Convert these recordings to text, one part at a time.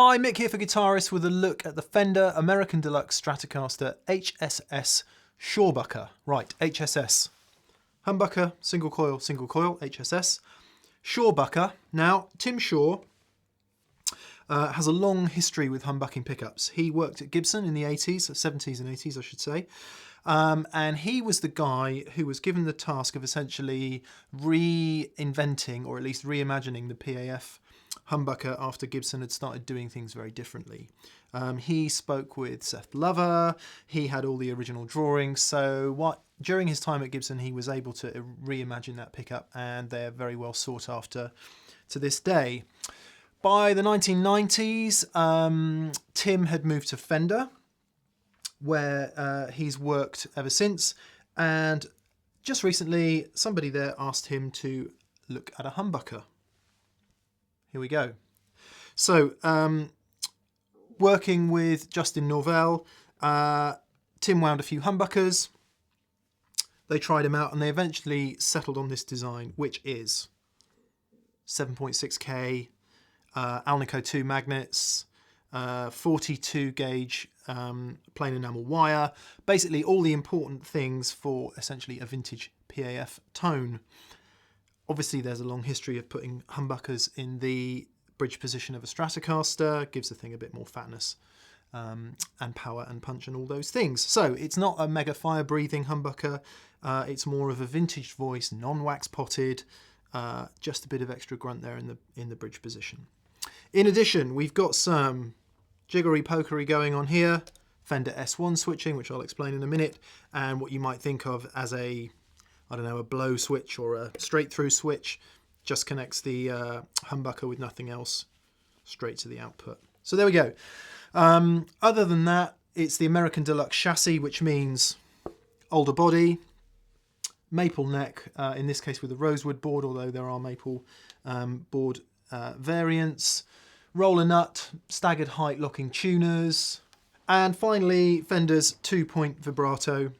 Hi, Mick here for Guitarist with a look at the Fender American Deluxe Stratocaster HSS Shawbucker. Right, HSS. Humbucker, single coil, HSS. Shawbucker. Now, Tim Shaw has a long history with humbucking pickups. He worked at Gibson in the 80s, 70s and 80s I should say. And he was the guy who was given the task of essentially reinventing, or at least reimagining, the PAF humbucker after Gibson had started doing things very differently. He spoke with Seth Lover, he had all the original drawings, so during his time at Gibson he was able to reimagine that pickup, and they're very well sought after to this day. By the 1990s, Tim had moved to Fender, where he's worked ever since, and just recently somebody there asked him to look at a humbucker. Here we go. So, working with Justin Norvell, Tim wound a few humbuckers, they tried him out, and they eventually settled on this design, which is 7.6K, Alnico 2 magnets, 42 gauge plain enamel wire, basically all the important things for essentially a vintage PAF tone. Obviously there's a long history of putting humbuckers in the bridge position of a Stratocaster, gives the thing a bit more fatness and power and punch and all those things. So it's not a mega fire breathing humbucker, it's more of a vintage voice, non-wax potted, just a bit of extra grunt there in the bridge position. In addition, we've got some jiggery pokery going on here, Fender S1 switching, which I'll explain in a minute, and what you might think of as a, I don't know, a blow switch or a straight through switch, just connects the humbucker with nothing else straight to the output. So there we go. Other than that, it's the American Deluxe chassis, which means older body, maple neck, in this case with a rosewood board, although there are maple board variants, roller nut, staggered height locking tuners, and finally Fender's 2-point vibrato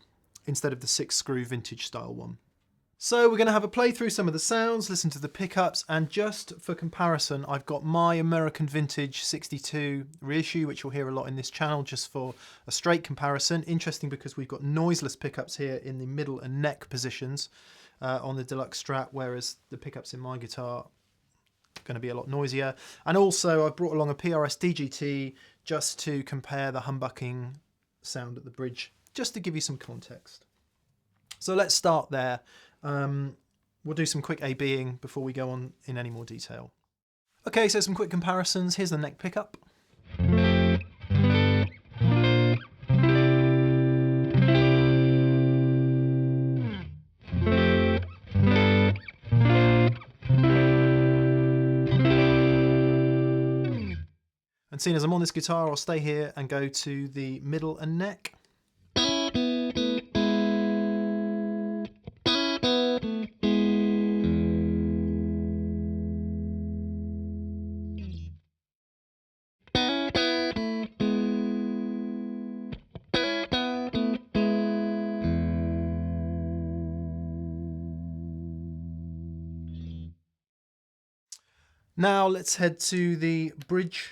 instead of the 6-screw vintage style one. So we're going to have a play through some of the sounds, listen to the pickups, and just for comparison I've got my American Vintage 62 reissue, which you'll hear a lot in this channel, just for a straight comparison. Interesting because we've got noiseless pickups here in the middle and neck positions on the Deluxe Strat, whereas the pickups in my guitar are going to be a lot noisier. And also I've brought along a PRS DGT just to compare the humbucking sound at the bridge, just to give you some context. So let's start there. We'll do some quick A/B-ing before we go on in any more detail. Okay, so some quick comparisons. Here's the neck pickup. And seeing as I'm on this guitar, I'll stay here and go to the middle and neck. Now let's head to the bridge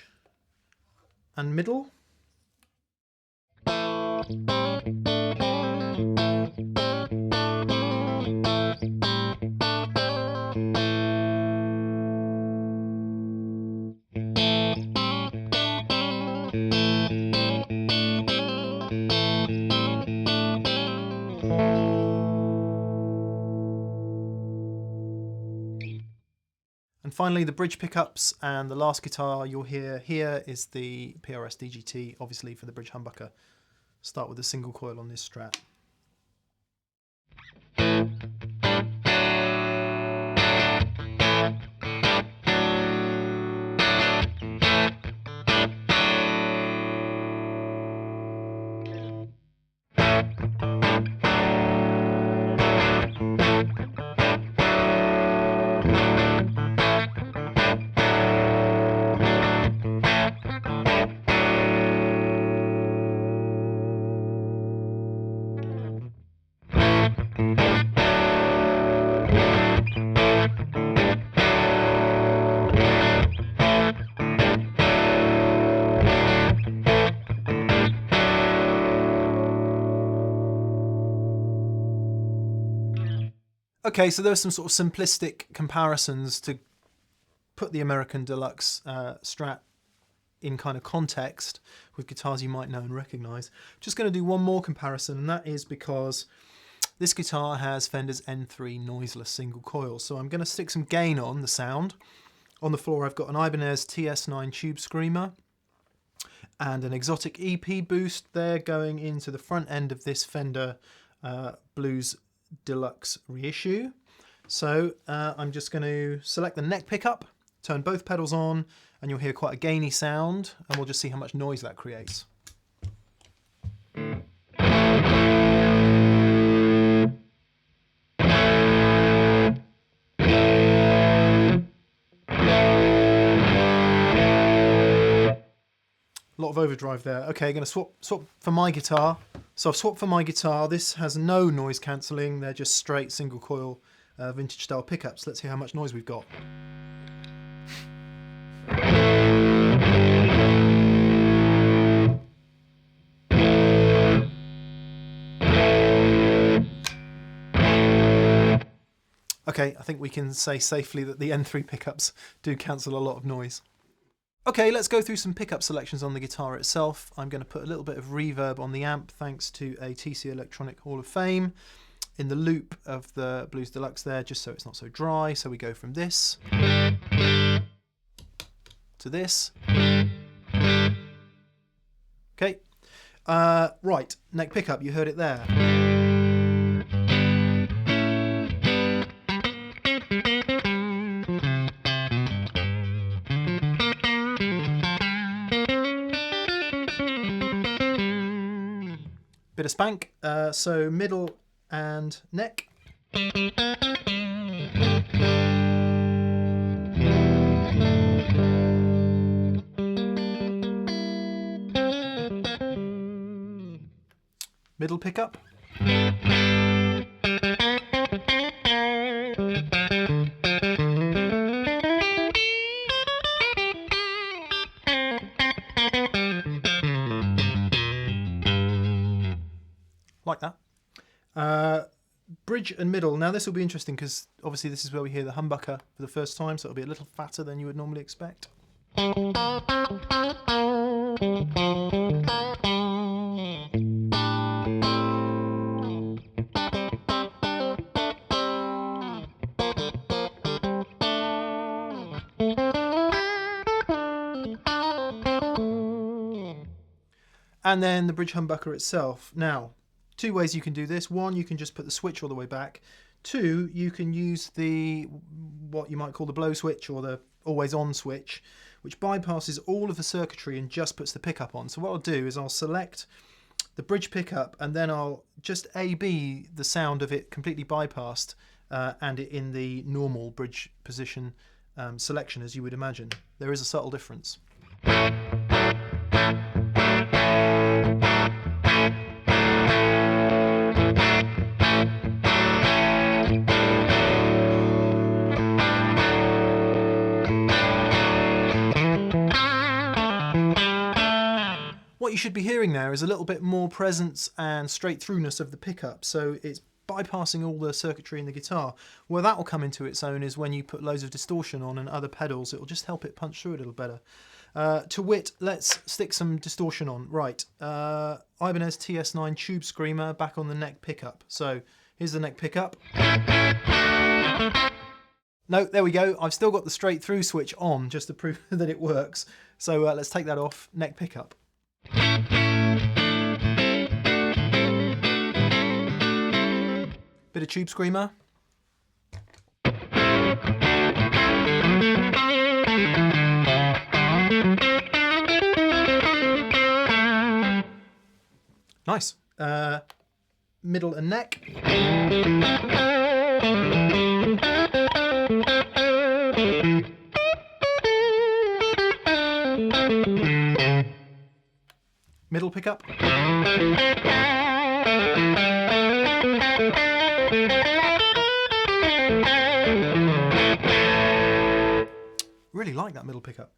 and middle. And finally the bridge pickups, and the last guitar you'll hear here is the PRS DGT, obviously for the bridge humbucker. Start with a single coil on this Strat. Okay, so there are some sort of simplistic comparisons to put the American Deluxe Strat in kind of context with guitars you might know and recognise. Just going to do one more comparison, and that is because this guitar has Fender's N3 Noiseless single coil. So I'm going to stick some gain on the sound. On the floor I've got an Ibanez TS9 Tube Screamer and an exotic EP boost there going into the front end of this Fender Blues Deluxe reissue. So I'm just going to select the neck pickup, turn both pedals on, and you'll hear quite a gainy sound, and we'll just see how much noise that creates. A lot of overdrive there. Okay, going to swap for my guitar. So I've swapped for my guitar. This has no noise cancelling. They're just straight single coil vintage style pickups. Let's hear how much noise we've got. Okay, I think we can say safely that the N3 pickups do cancel a lot of noise. Okay, let's go through some pickup selections on the guitar itself. I'm going to put a little bit of reverb on the amp thanks to a TC Electronic Hall of Fame in the loop of the Blues Deluxe there, just so it's not so dry. So we go from this to this. Okay, right, neck pickup, you heard it there. Bit of spank, so middle and neck. Middle pickup. Like that. Bridge and middle. Now this will be interesting because obviously this is where we hear the humbucker for the first time, so it'll be a little fatter than you would normally expect. And then the bridge humbucker itself. Now, two ways you can do this. One, you can just put the switch all the way back. Two, you can use what you might call the blow switch or the always on switch, which bypasses all of the circuitry and just puts the pickup on. So what I'll do is I'll select the bridge pickup and then I'll just A/B the sound of it completely bypassed and it in the normal bridge position selection, as you would imagine. There is a subtle difference. What you should be hearing there is a little bit more presence and straight throughness of the pickup, so it's bypassing all the circuitry in the guitar. Where that will come into its own is when you put loads of distortion on and other pedals. It will just help it punch through a little better. To wit, let's stick some distortion on. Right, Ibanez TS9 Tube Screamer back on the neck pickup. So here's the neck pickup. No, there we go. I've still got the straight through switch on just to prove that it works. So let's take that off, neck pickup. Bit of Tube Screamer. Nice. Middle and neck. Middle pickup. Really like that middle pickup.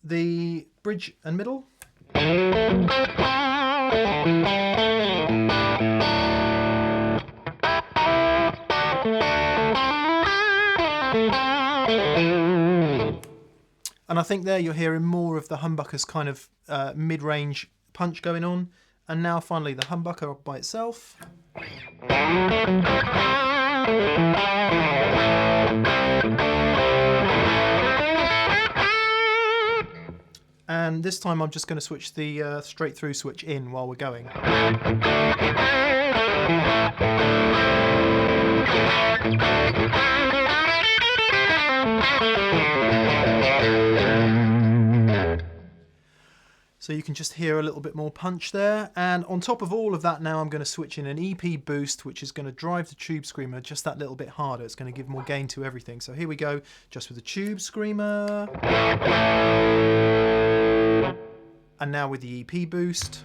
The bridge and middle. And I think there you're hearing more of the humbucker's kind of mid-range punch going on. And now finally the humbucker by itself. And this time I'm just going to switch the straight through switch in while we're going. So you can just hear a little bit more punch there. And on top of all of that now I'm going to switch in an EP boost, which is going to drive the tube screamer just that little bit harder. It's going to give more gain to everything. So here we go, just with the tube screamer. And now with the EP boost.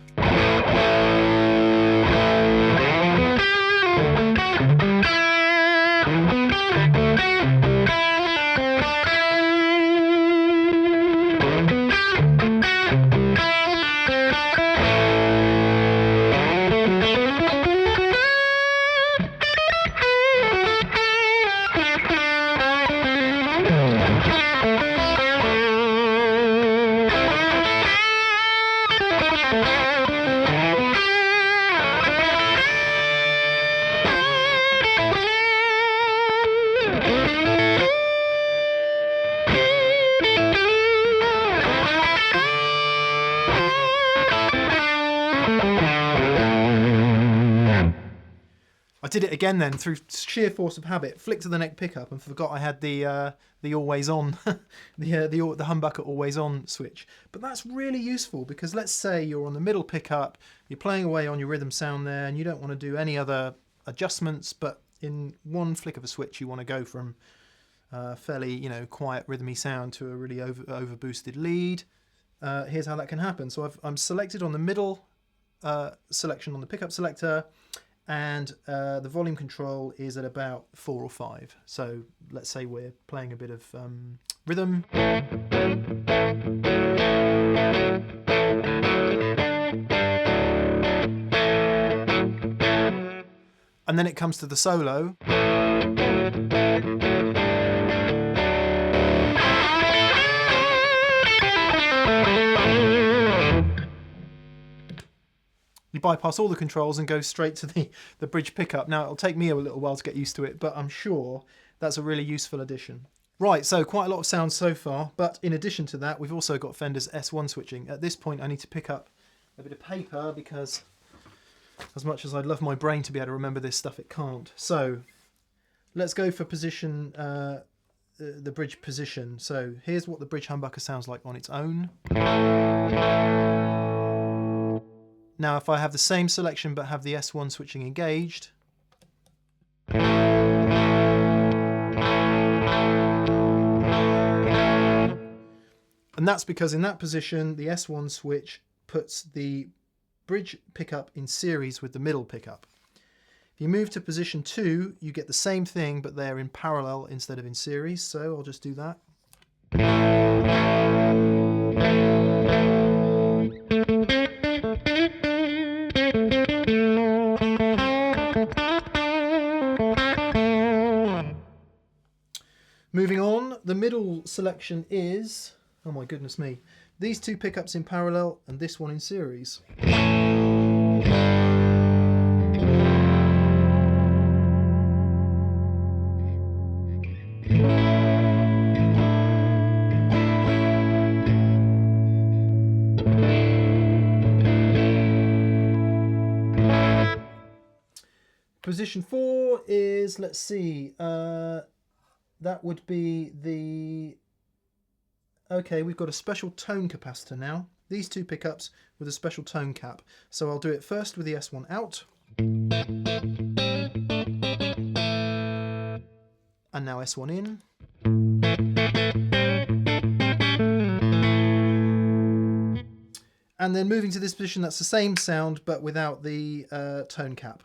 I did it again then through sheer force of habit. Flick to the neck pickup and forgot I had the always on, the humbucker always on switch. But that's really useful because let's say you're on the middle pickup, you're playing away on your rhythm sound there, and you don't want to do any other adjustments. But in one flick of a switch, you want to go from fairly quiet rhythmy sound to a really over boosted lead. Here's how that can happen. So I'm selected on the middle selection on the pickup selector. And the volume control is at about 4 or 5. So let's say we're playing a bit of rhythm. And then it comes to the solo. You bypass all the controls and go straight to the bridge pickup. Now it'll take me a little while to get used to it, but I'm sure that's a really useful addition. Right, so quite a lot of sounds so far, but in addition to that, we've also got Fender's S1 switching. At this point, I need to pick up a bit of paper because as much as I'd love my brain to be able to remember this stuff, it can't. So let's go for position, the bridge position. So here's what the bridge humbucker sounds like on its own. Now if I have the same selection but have the S1 switching engaged, and that's because in that position the S1 switch puts the bridge pickup in series with the middle pickup. If you move to position 2, you get the same thing but they're in parallel instead of in series, so I'll just do that. Moving on, the middle selection is, oh my goodness me, these two pickups in parallel and this one in series. Position 4 is, let's see, that would be the... Okay, we've got a special tone capacitor now. These two pickups with a special tone cap. So I'll do it first with the S1 out. And now S1 in. And then moving to this position, that's the same sound, but without the tone cap.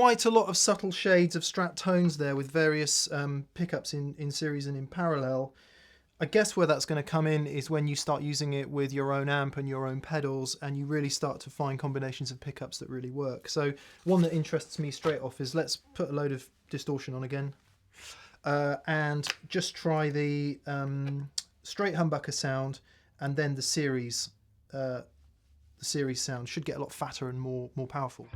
quite a lot of subtle shades of Strat tones there with various pickups in series and in parallel. I guess where that's going to come in is when you start using it with your own amp and your own pedals, and you really start to find combinations of pickups that really work. So one that interests me straight off is, let's put a load of distortion on again, and just try the straight humbucker sound, and then the series sound should get a lot fatter and more powerful.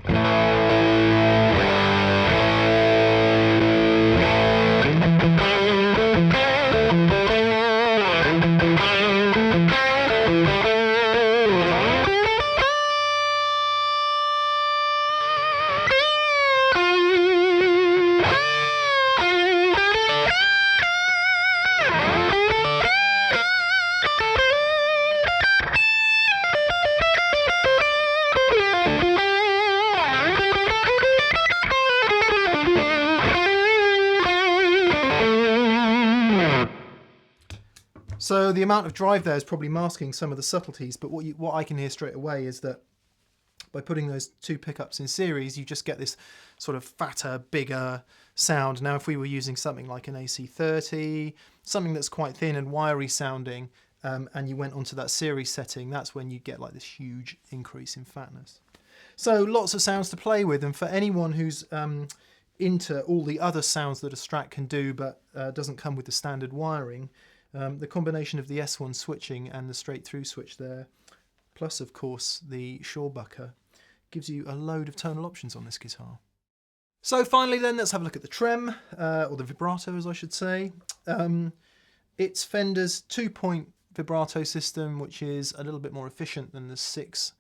So the amount of drive there is probably masking some of the subtleties, but what I can hear straight away is that by putting those two pickups in series, you just get this sort of fatter, bigger sound. Now, if we were using something like an AC30, something that's quite thin and wiry sounding, and you went onto that series setting, that's when you get like this huge increase in fatness. So lots of sounds to play with, and for anyone who's into all the other sounds that a Strat can do but doesn't come with the standard wiring, the combination of the S1 switching and the straight through switch there, plus of course the Shawbucker, gives you a load of tonal options on this guitar. So finally then, let's have a look at the trem, or the vibrato as I should say. It's Fender's 2-point vibrato system, which is a little bit more efficient than the 6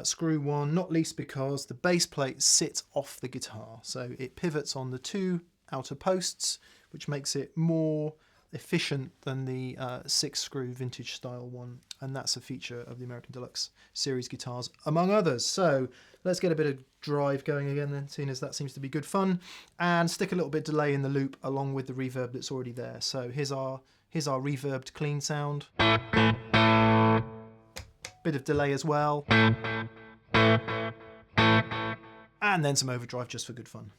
screw one, not least because the base plate sits off the guitar. So it pivots on the 2 outer posts, which makes it more efficient than the 6 screw vintage style one, and that's a feature of the American Deluxe series guitars among others. So let's get a bit of drive going again then, seeing as that seems to be good fun, and stick a little bit delay in the loop along with the reverb that's already there. So here's our reverbed clean sound, bit of delay as well, and then some overdrive just for good fun.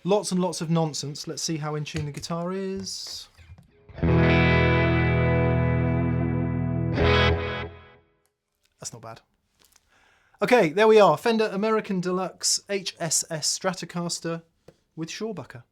Lots and lots of nonsense. Let's see how in tune the guitar is. That's not bad. Okay, there we are. Fender American Deluxe HSS Stratocaster with Shawbucker.